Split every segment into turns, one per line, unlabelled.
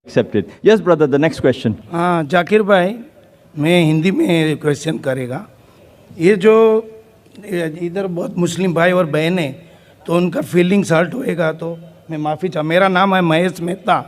accepted. Yes, brother, the next question.
हाँ जाकिर भाई, मैं हिंदी में क्वेश्चन करेगा। ये जो इधर बहुत मुस्लिम भाई और बहन हैं तो उनका फीलिंग्स हर्ट होएगा, तो मैं माफ़ी चाह। मेरा नाम है Mahesh Mehta.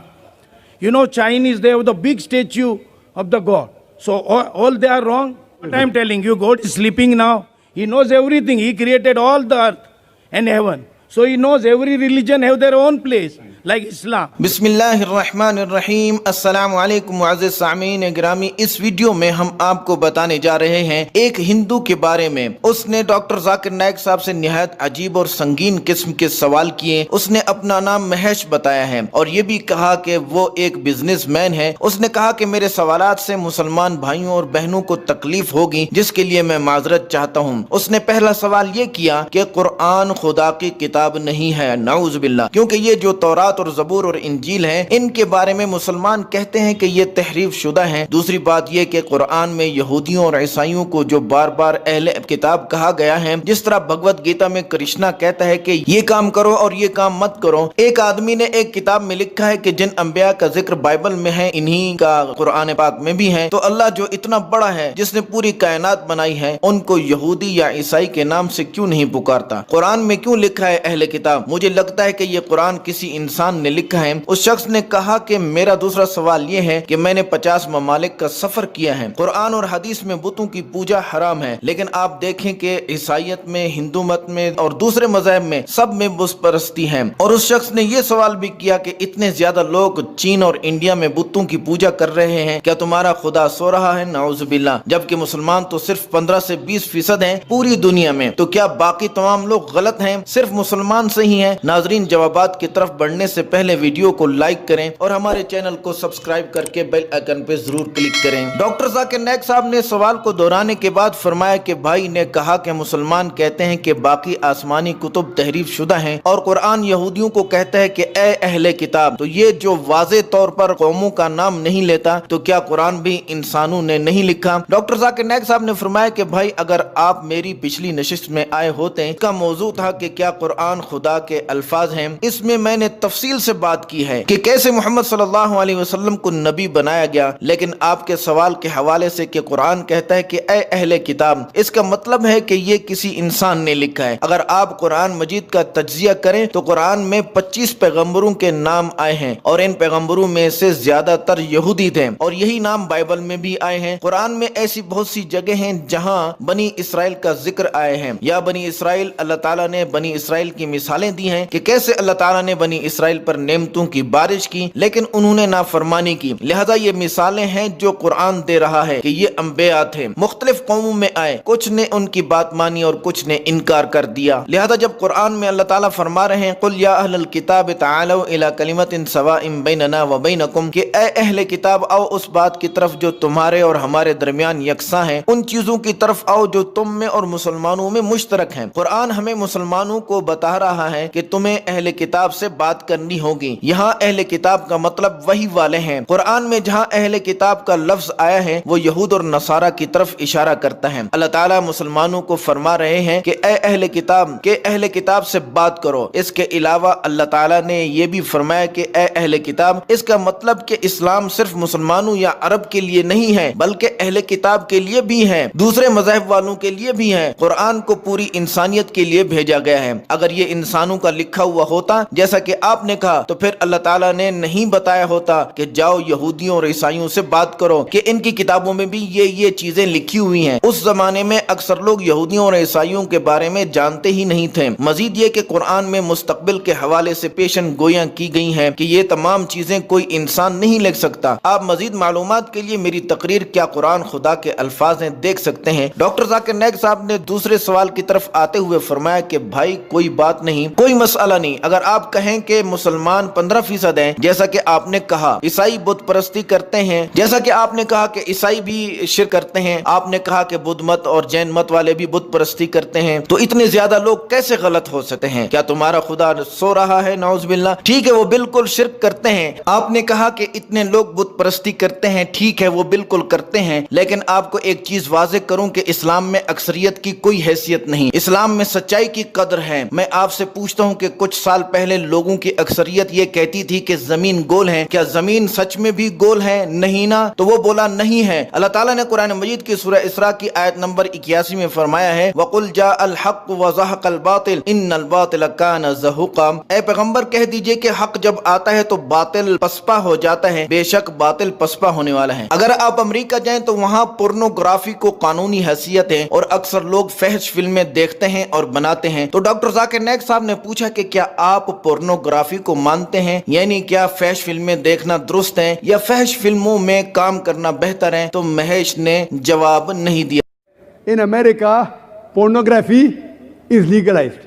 You know, Chinese, they have the big statue of the God. So all they are wrong. But I am telling you, God is sleeping now. He knows everything. He created all the earth and heaven. So he knows every religion have their own place, like Islam.
बिस्मिल्लाहिर्रहमानिर्रहीम। अस्सलामु अलैकुम मुअज़्ज़िज़ सामीन गिरामी। इस video में हम आपको बताने जा रहे हैं एक हिंदू के बारे में। उसने डॉक्टर जाकिर नाइक साहब से निहायत अजीब और संगीन किस्म के सवाल किए। उसने अपना नाम महेश बताया है और ये भी कहा कि वो एक बिजनेसमैन है। उसने कहा कि मेरे सवालात से मुसलमान भाइयों और बहनों को तकलीफ होगी, जिसके लिए मैं माजरत चाहता हूँ। उसने पहला सवाल ये किया कि कुरान खुदा की किताब नहीं है, नाउज़ बिल्लाह, क्योंकि ये जो तौरात और ज़बूर और इंजील है, इनके बारे में मुसलमान कहते हैं कि ये तहरीफ शुदा है। दूसरी बात ये कि कुरान में यहूदियों और ईसाइयों को जो बार बार अहले किताब कहा गया है, जिस तरह भगवत गीता में कृष्णा कहता है कि ये काम करो और ये काम मत करो। एक आदमी ने एक किताब में लिखा है कि जिन अंबिया का जिक्र बाइबल में है, इन्हीं का कुरान पाक में भी है। तो अल्लाह जो इतना बड़ा है, जिसने पूरी कायनात बनाई है, उनको यहूदी या ईसाई के नाम से क्यों नहीं पुकारता? कुरान में क्यों लिखा है अहले किताब? मुझे लगता है कि ये कुरान किसी इंसान ने लिखा है। उस शख्स ने कहा कि मेरा दूसरा सवाल ये है कि मैंने 50 ममालिक का सफर किया है। कुरान और हदीस में बुतों की पूजा हराम है, लेकिन आप देखें कि ईसाइयत में, हिंदू मत में और दूसरे मज़हब में सब में बुत परस्ती है। और उस शख्स ने ये सवाल भी किया कि इतने ज्यादा लोग चीन और इंडिया में बुतों की पूजा कर रहे हैं, क्या तुम्हारा खुदा सो रहा है? नाउज़ बिल्लाह। जबकि मुसलमान तो सिर्फ 15 से 20% हैं पूरी दुनिया में, तो क्या बाकी तमाम लोग गलत हैं? सिर्फ मुसलमान सही हैं? नाजरीन, जवाबात की तरफ बढ़ने से पहले वीडियो को लाइक करें और हमारे चैनल को सब्सक्राइब करके बेल आइकन पे जरूर क्लिक करें। डॉक्टर जाकिर नाइक साहब ने सवाल को दोहराने के बाद फरमाया कि भाई ने कहा कि मुसलमान कहते हैं कि बाकी आसमानी कुतुब तहरीफ शुदा हैं और कुरान यहूदियों को कहता है कि ए अहले किताब। तो ये जो वाज़े तौर पर कौमों का नाम नहीं लेता, तो क्या कुरान भी इंसानों ने नहीं लिखा? डॉक्टर जाकिर नाइक साहब ने फरमाया कि भाई अगर आप मेरी पिछली नशिस्त में आए होते, इसका मौजू था कि क्या कुरान खुदा के अल्फाज हैं। इसमें मैंने तफसील से बात की है कि कैसे मोहम्मद सल्लल्लाहु अलैहि वसल्लम को नबी बनाया गया। लेकिन आपके सवाल के हवाले से कि कुरान कहता है कि ए अहले किताब, इसका मतलब है कि ये किसी इंसान ने लिखा है। अगर आप कुरान मजीद का तज्जिया करें तो कुरान में 25 पैगंबरों के नाम आए हैं और इन पैगंबरों में से ज्यादातर यहूदी थे और यही नाम बाइबल में भी आए हैं। कुरान में ऐसी बहुत सी जगह हैं जहां बनी इसराइल का जिक्र आए हैं, या बनी इसराइल, अल्लाह ताला ने बनी इसराइल की मिसालें दी हैं कि कैसे अल्लाह ताला ने बनी इसराइल पर नेमतों की बारिश की, लेकिन उन्होंने नाफरमानी की। लिहाजा ये मिसालें हैं जो कुरान दे रहा है कि ये अंबिया थे, मुख्तलिफ कौमों में आए, कुछ ने उनकी बात मानी और कुछ ने इनकार कर दिया। लिहाजा जब कुरान में अल्लाह ताला फरमा रहे हैं कुल या अहलल किताब तालू इला कलिमतिन सवाइन बैनना व बैनकुम, कि ए अहले किताब आओ उस बात की तरफ जो तुम्हारे और हमारे दरमियान यकसां है, उन चीजों की तरफ आओ जो तुम में और मुसलमानों में मुश्तरक हैं। कुरान हमें मुसलमानों को बता रहा है कि तुम्हें अहले किताब से बात करनी होगी। यहाँ अहले किताब का मतलब वही वाले हैं। कुरान में जहाँ अहले किताब का लफ्ज आया है वो यहूद और नसारा की तरफ इशारा करता है। अल्लाह ताला मुसलमानों को फरमा रहे हैं कि ए अहले किताब के अहले किताब से बात करो। इसके अलावा अल्लाह ताला ने यह भी फरमाया कि ए अहले किताब, इसका मतलब कि इस्लाम सिर्फ मुसलमानों या अरब के लिए नहीं है, बल्कि अहले किताब के लिए भी है, दूसरे मजहब वालों के लिए भी है। कुरान को पूरी इंसानियत के लिए भेजा गया है। अगर ये इंसानों का लिखा हुआ होता जैसा कि आपने कहा, तो फिर अल्लाह ताला ने नहीं बताया होता कि जाओ यहूदियों और ईसाइयों से बात करो कि इनकी किताबों में भी ये चीजें लिखी हुई हैं। उस जमाने में अक्सर लोग यहूदियों और ईसाइयों के बारे में जानते ही नहीं थे। मजीद ये कि कुरान में मुस्तकबिल के हवाले से पेशन गोयां की गई हैं कि ये तमाम चीजें कोई इंसान नहीं लिख सकता। आप मजीद मालूमात के लिए मेरी तकरीर क्या कुरान खुदा के अल्फाज हैं देख सकते हैं। डॉक्टर जाकिर नाइक साहब ने दूसरे सवाल की तरफ आते हुए फरमाया कि भाई कोई बात नहीं, कोई मसला नहीं। अगर आप कहें कि मुसलमान 15% हैं, जैसा कि आपने कहा, ईसाई बुत परस्ती करते हैं, जैसा कि आपने कहा कि ईसाई भी शिर्क करते हैं, आपने कहा कि बुद्ध मत और जैन मत वाले भी बुत परस्ती करते हैं, तो इतने ज्यादा लोग कैसे गलत हो सकते हैं? क्या तुम्हारा खुदा सो रहा है? नाउज़ बिल्लाह। ठीक है, वो बिल्कुल शिर्क करते हैं। आपने कहा कि इतने लोग बुत परस्ती करते हैं, ठीक है, वो बिल्कुल करते हैं, लेकिन आपको एक चीज वाज़ेह करूं कि इस्लाम में अक्सरियत की कोई हैसियत नहीं, इस्लाम में सच्चाई की कदर है। मैं आपसे पूछता हूं कि कुछ साल पहले लोगों की अक्सरियत ये कहती थी कि जमीन गोल है, क्या जमीन सच में भी गोल है? नहीं ना। तो वो बोला नहीं है। अल्लाह ताला ने कुरान मजीद की सूरह इसरा की आयत नंबर 81 में फरमाया है, वकुल जाअल हक व ज़हक़ल बातिल इन्नल बातिल कान ज़हूक़ा। ऐ पैगंबर कह दीजिए कि हक जब आता है तो बातिल पसपा हो जाता है, बेशक बातिल पसपा होने वाला है। अगर आप अमेरिका जाएं तो वहाँ पोर्नोग्राफी को कानूनी हैसियत है और अक्सर लोग फहश फिल्में देखते हैं और बनाते हैं। तो डॉक्टर जाकिर नाइक साहब ने पूछा कि क्या आप पोर्नोग्राफी को मानते हैं, यानी क्या फहश फिल्में देखना दुरुस्त है या फहश फिल्मों में काम करना बेहतर है? तो महेश ने जवाब नहीं दिया।
In America, pornography is legalized.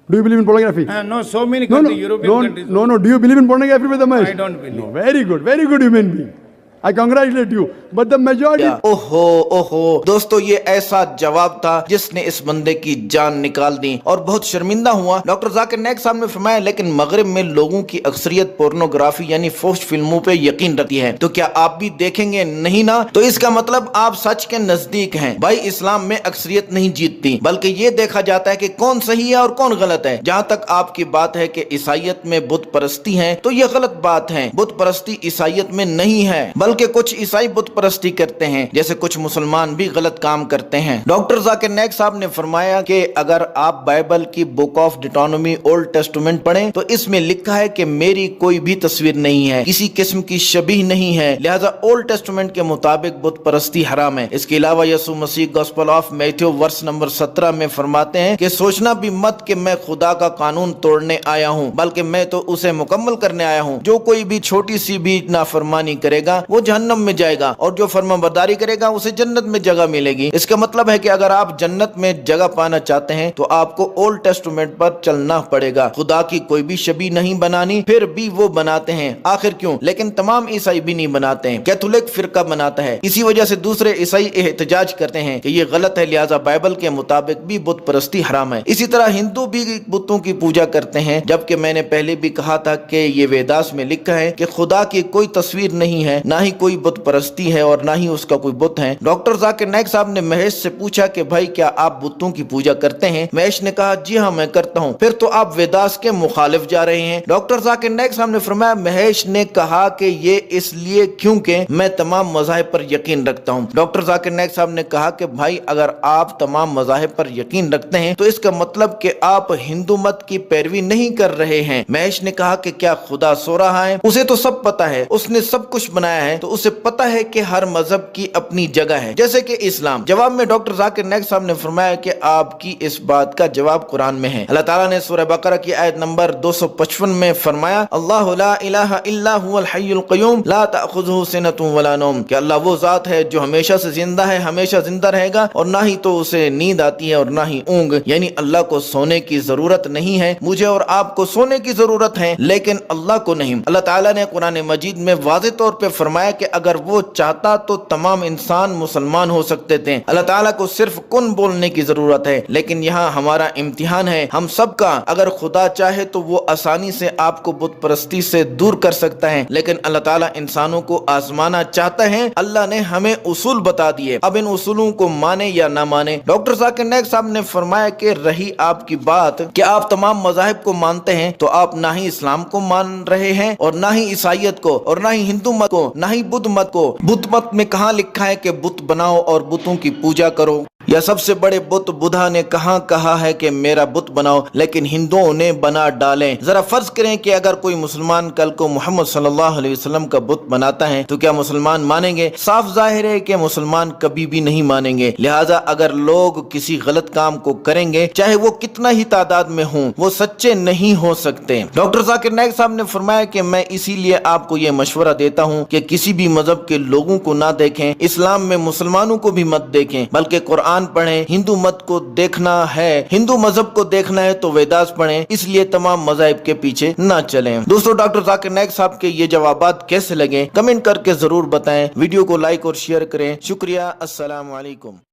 Do you believe in pornography?
No, so many
No, no,
countries, European countries.
no. Do you believe in pornography, Brother Mahesh?
I don't believe.
No, very good human being. I congratulate you. But the majority.
ओहो ओहो दोस्तों, ये ऐसा जवाब था जिसने इस बंदे की जान निकाल दी और बहुत शर्मिंदा हुआ। डॉक्टर जाकिर नाइक साहब ने फरमाया, लेकिन मगरिब में लोगों की अक्सरियत पोर्नोग्राफी यानी फोस्ट फिल्मों पे यकीन रखती है, तो क्या आप भी देखेंगे? नहीं ना। तो इसका मतलब आप सच के नजदीक हैं। भाई, इस्लाम में अक्सरियत नहीं जीतती, बल्कि ये देखा जाता है कि कौन सही है और कौन गलत है। जहां तक आपकी बात है कि ईसाइयत में बुत परस्ती है, तो ये गलत बात है। बुत परस्ती ईसाइयत में नहीं है, बल्कि कुछ ईसाई बुत परस्ती करते हैं, जैसे कुछ मुसलमान भी गलत काम करते हैं। डॉक्टर जाकिर नाइक साहब ने फरमाया कि अगर आप बाइबल की बुक ऑफ डिटोनॉमी ओल्ड टेस्टामेंट पढ़ें तो इसमें लिखा है कि मेरी कोई भी तस्वीर नहीं है, किसी किस्म की शबीह नहीं है, लिहाजा ओल्ड टेस्टामेंट के मुताबिक बुत परस्ती हराम है। इसके अलावा यसू मसीह gospel of Matthew verse number 17 में फरमाते हैं कि सोचना भी मत कि मैं खुदा का कानून तोड़ने आया हूँ, बल्कि मैं तो उसे मुकम्मल करने आया हूँ। जो कोई भी छोटी सी भी नाफरमानी करेगा वो जहन्नम में जाएगा और जो फरमाबरदारी करेगा उसे जन्नत में जगह मिलेगी। इसका मतलब है कि अगर आप जन्नत में जगह पाना चाहते हैं तो आपको ओल्ड टेस्टामेंट पर चलना पड़ेगा। खुदा की कोई भी शबीह नहीं बनानी, फिर भी वो बनाते हैं। आखिर क्यों? लेकिन तमाम ईसाई भी नहीं बनाते हैं, कैथोलिक फिरका बनाता है। इसी वजह से दूसरे ईसाई एहतजाज करते हैं कि ये गलत है, लिहाजा बाइबल के मुताबिक भी बुत परस्ती हराम है। इसी तरह हिंदू भी बुतों की पूजा करते हैं, जबकि मैंने पहले भी कहा था कि ये वेदास में लिखा है कि खुदा की कोई तस्वीर नहीं है, ना ही कोई बुत परस्ती है और ना ही उसका कोई बुत है। डॉक्टर जाकिर नाइक साहब ने महेश से पूछा कि भाई क्या आप बुतों की पूजा करते हैं? महेश ने कहा जी हाँ मैं करता हूँ। फिर तो आप वेदास के मुखालिफ जा रहे हैं। डॉक्टर जाकिर नाइक साहब ने फरमाया, महेश ने कहा कि ये इसलिए क्योंकि मैं तमाम मज़ाहिब पर यकीन रखता हूँ। डॉक्टर जाकिर नाइक साहब ने कहा कि भाई अगर आप तमाम मज़ाहिब पर यकीन रखते हैं तो इसका मतलब कि आप हिंदू मत की पैरवी नहीं कर रहे हैं। महेश ने कहा कि क्या खुदा सो रहा है? उसे तो सब पता है, उसने सब कुछ बनाया है, तो उसे पता है कि हर मजहब की अपनी जगह है, जैसे कि इस्लाम। जवाब में डॉक्टर जाकिर नाइक साहब ने फरमाया कि आपकी इस बात का जवाब कुरान में है। अल्लाह ताला ने सूरह बकरा की आयत नंबर 255 में फरमाया, अल्लाहु ला इलाहा इल्ला हुवल हय्युल क़य्यूम ला तअख़ुज़ुहु सिनतुन वला नौम, कि अल्लाह वो जात है जो हमेशा से जिंदा है, हमेशा जिंदा रहेगा और ना ही तो उसे नींद आती है और ना ही ऊंग, यानी अल्लाह को सोने की जरूरत नहीं है। मुझे और आपको सोने की जरूरत है, लेकिन अल्लाह को नहीं। अल्लाह ताला ने कुरान मजीद में वाज़ेह तौर पे फरमाया कि अगर वो चाहता तो तमाम इंसान मुसलमान हो सकते थे। अल्लाह ताला को सिर्फ कुन बोलने की जरूरत है। लेकिन यहाँ हमारा इम्तिहान है हम सबका। अगर खुदा चाहे तो वो आसानी से आपको बुत परस्ती से दूर कर सकता है, लेकिन अल्लाह ताला इंसानों को आजमाना चाहता है। अल्लाह ने हमें उसूल बता दिए, अब इन उसूलों को माने या ना माने। डॉक्टर जाकिर नाइक साहब ने फरमाया कि रही आपकी बात कि आप तमाम मज़ाहिब को मानते हैं, तो आप ना ही इस्लाम को मान रहे हैं और ना ही ईसाइयत को और ना ही हिंदू मत को, ना ही बुद्ध मत को। बुद्ध मत में कहाँ लिखा है कि बुत बनाओ और बुतों की पूजा करो? या सबसे बड़े बुत बुद्धा ने कहाँ कहा है कि मेरा बुत बनाओ, लेकिन हिंदुओं ने बना डाले। जरा फर्ज करें कि अगर कोई मुसलमान कल को मोहम्मद सल्लल्लाहु अलैहि वसल्लम का बुत बनाता है तो क्या मुसलमान मानेंगे? साफ जाहिर है कि मुसलमान कभी भी नहीं मानेंगे। लिहाजा अगर लोग किसी गलत काम को करेंगे, चाहे वो कितना ही तादाद में हो, वो सच्चे नहीं हो सकते। डॉक्टर जाकिर नाइक साहब ने फरमाया कि मैं इसीलिए आपको ये मशवरा देता हूँ कि किसी भी मजहब के लोगों को ना देखें, इस्लाम में मुसलमानों को भी मत देखें, बल्कि कुरान पढ़ें। हिंदू मत को देखना है, हिंदू मजहब को देखना है तो वेदास पढ़ें, इसलिए तमाम मज़ाहिब के पीछे ना चलें। दोस्तों, डॉक्टर जाकिर नाइक साहब के ये जवाबात कैसे लगे कमेंट करके जरूर बताएं। वीडियो को लाइक और शेयर करें। शुक्रिया। अस्सलाम वालेकुम।